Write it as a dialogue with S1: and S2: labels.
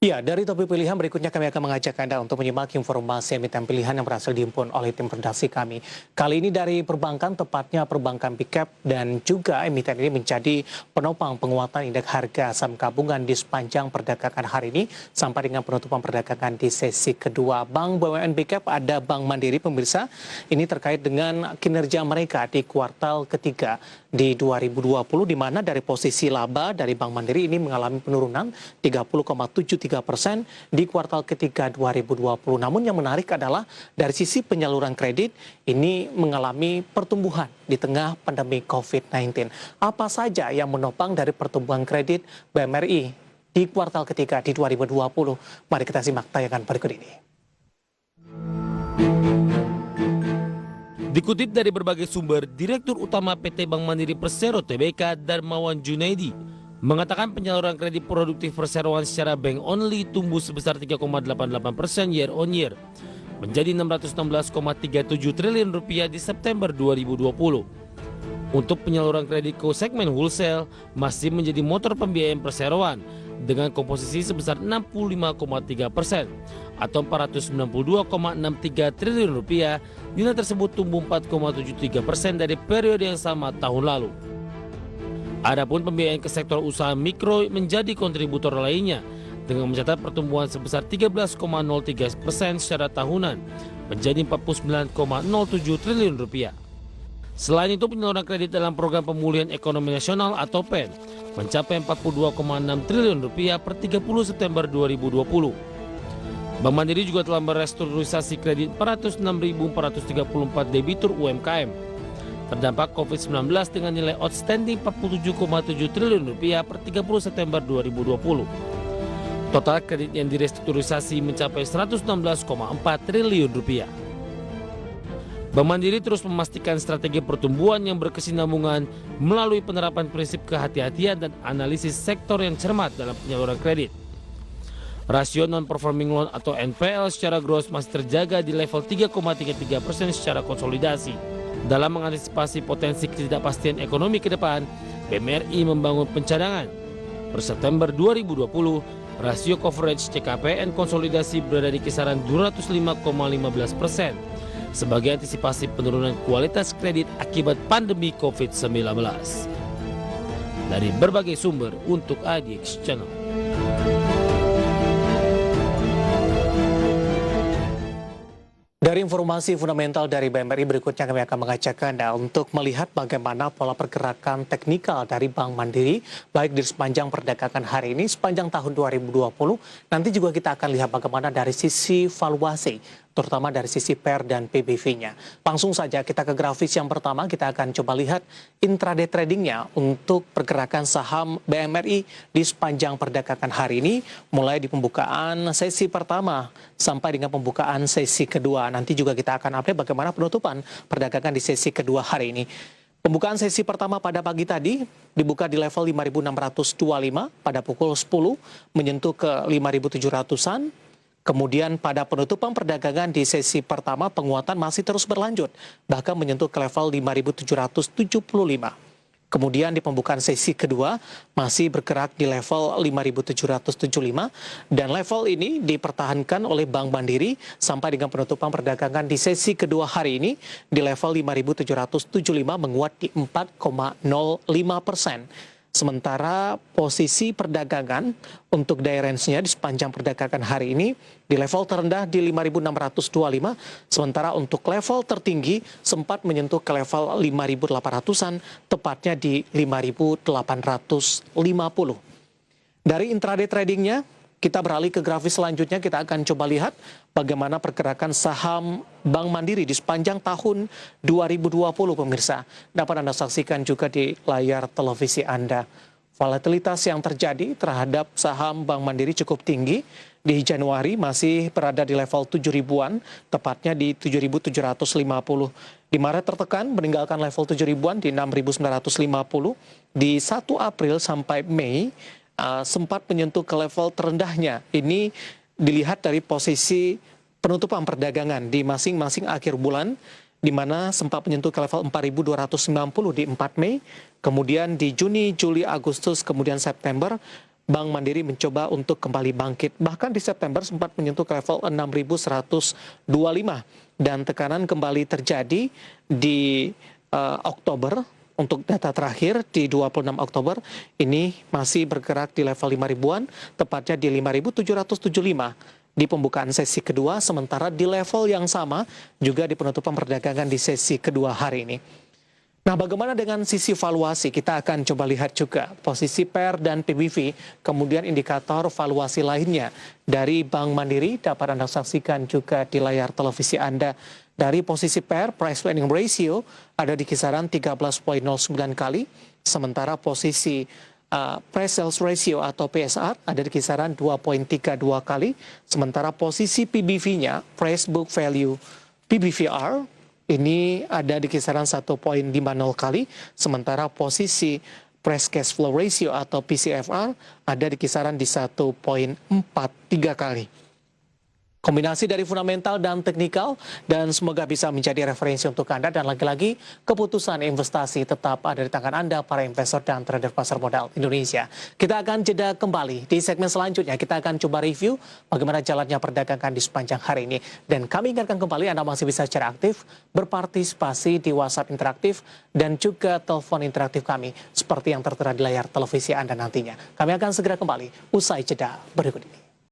S1: Ya, dari topik pilihan berikutnya kami akan mengajak Anda untuk menyimak informasi emiten pilihan yang berhasil dihimpun oleh tim redaksi kami. Kali ini dari perbankan, tepatnya perbankan Big Cap, dan juga emiten ini menjadi penopang penguatan indeks harga saham gabungan di sepanjang perdagangan hari ini sampai dengan penutupan perdagangan di sesi kedua. Bank BUMN Big Cap ada Bank Mandiri, pemirsa. Ini terkait dengan kinerja mereka di kuartal ketiga di 2020, di mana dari posisi laba dari Bank Mandiri ini mengalami penurunan 30,73% di kuartal ketiga 2020. Namun yang menarik adalah dari sisi penyaluran kredit ini mengalami pertumbuhan di tengah pandemi COVID-19. Apa saja yang menopang dari pertumbuhan kredit BMRI di kuartal ketiga di 2020? Mari kita simak tayangan berikut ini.
S2: Dikutip dari berbagai sumber, Direktur Utama PT Bank Mandiri Persero Tbk Darmawan Junaidi mengatakan penyaluran kredit produktif perseroan secara bank only tumbuh sebesar 3,88% year on year menjadi 616,37 triliun rupiah di September 2020. Untuk penyaluran kredit ke segmen wholesale masih menjadi motor pembiayaan perseroan dengan komposisi sebesar 65,3% atau 492,63 triliun rupiah. Nilai tersebut tumbuh 4,73% dari periode yang sama tahun lalu. Adapun pembiayaan ke sektor usaha mikro menjadi kontributor lainnya dengan mencatat pertumbuhan sebesar 13,03% secara tahunan menjadi 49,07 triliun rupiah. Selain itu, penyaluran kredit dalam program pemulihan ekonomi nasional atau PEN mencapai 42,6 triliun rupiah per 30 September 2020. Bank Mandiri juga telah merestrukturisasi kredit 406.434 debitur UMKM terdampak COVID-19 dengan nilai outstanding 47,7 triliun rupiah per 30 September 2020. Total kredit yang direstrukturisasi mencapai 116,4 triliun rupiah. Bank Mandiri terus memastikan strategi pertumbuhan yang berkesinambungan melalui penerapan prinsip kehati-hatian dan analisis sektor yang cermat dalam penyaluran kredit. Rasio non-performing loan atau NPL secara gross masih terjaga di level 3,33% secara konsolidasi. Dalam mengantisipasi potensi ketidakpastian ekonomi ke depan, BMRI membangun pencadangan. Per September 2020, rasio coverage CKPN konsolidasi berada di kisaran 205,15% sebagai antisipasi penurunan kualitas kredit akibat pandemi COVID-19. Dari berbagai sumber untuk IDX Channel.
S1: Dari informasi fundamental dari BMRI berikutnya kami akan mengajak Anda untuk melihat bagaimana pola pergerakan teknikal dari Bank Mandiri baik di sepanjang perdagangan hari ini sepanjang tahun 2020. Nanti juga kita akan lihat bagaimana dari sisi valuasi terutama dari sisi PER dan PBV-nya. Langsung saja kita ke grafis yang pertama, kita akan coba lihat intraday tradingnya untuk pergerakan saham BMRI di sepanjang perdagangan hari ini, mulai di pembukaan sesi pertama sampai dengan pembukaan sesi kedua. Nanti juga kita akan update bagaimana penutupan perdagangan di sesi kedua hari ini. Pembukaan sesi pertama pada pagi tadi dibuka di level 5.625 pada pukul 10 menyentuh ke 5.700-an. Kemudian pada penutupan perdagangan di sesi pertama penguatan masih terus berlanjut, bahkan menyentuh ke level 5.775. Kemudian di pembukaan sesi kedua masih bergerak di level 5.775 dan level ini dipertahankan oleh Bank Mandiri sampai dengan penutupan perdagangan di sesi kedua hari ini di level 5.775 menguat di 4,05%. Sementara posisi perdagangan untuk day range-nya di sepanjang perdagangan hari ini di level terendah di 5.625, sementara untuk level tertinggi sempat menyentuh ke level 5.800-an, tepatnya di 5.850. Dari intraday tradingnya, kita beralih ke grafis selanjutnya, kita akan coba lihat bagaimana pergerakan saham Bank Mandiri di sepanjang tahun 2020, pemirsa. Dapat Anda saksikan juga di layar televisi Anda. Volatilitas yang terjadi terhadap saham Bank Mandiri cukup tinggi. Di Januari masih berada di level 7.000-an, tepatnya di 7.750. Di Maret tertekan meninggalkan level 7.000-an di 6.950. Di 1 April sampai Mei, sempat menyentuh ke level terendahnya. Ini dilihat dari posisi penutupan perdagangan di masing-masing akhir bulan, di mana sempat menyentuh ke level 4.290 di 4 Mei, kemudian di Juni, Juli, Agustus, kemudian September Bank Mandiri mencoba untuk kembali bangkit. Bahkan di September sempat menyentuh level 6.125 dan tekanan kembali terjadi di Oktober. Untuk data terakhir di 26 Oktober ini masih bergerak di level 5 ribuan, tepatnya di 5.775 di pembukaan sesi kedua, sementara di level yang sama juga di penutupan perdagangan di sesi kedua hari ini. Nah, bagaimana dengan sisi valuasi? Kita akan coba lihat juga posisi PER dan PBV, kemudian indikator valuasi lainnya dari Bank Mandiri dapat Anda saksikan juga di layar televisi Anda. Dari posisi PER, Price to Earning Ratio, ada di kisaran 13,09 kali, sementara posisi Price Sales Ratio atau PSR ada di kisaran 2,32 kali, sementara posisi PBV-nya, Price Book Value PBVR, ini ada di kisaran 1,50 kali, sementara posisi Price Cash Flow Ratio atau PCFR ada di kisaran di 1,43 kali. Kombinasi dari fundamental dan teknikal, dan semoga bisa menjadi referensi untuk Anda. Dan lagi-lagi, keputusan investasi tetap ada di tangan Anda, para investor dan trader pasar modal Indonesia. Kita akan jeda kembali di segmen selanjutnya. Kita akan coba review bagaimana jalannya perdagangan di sepanjang hari ini. Dan kami ingatkan kembali, Anda masih bisa secara aktif berpartisipasi di WhatsApp interaktif dan juga telepon interaktif kami, seperti yang tertera di layar televisi Anda nantinya. Kami akan segera kembali usai jeda berikut ini.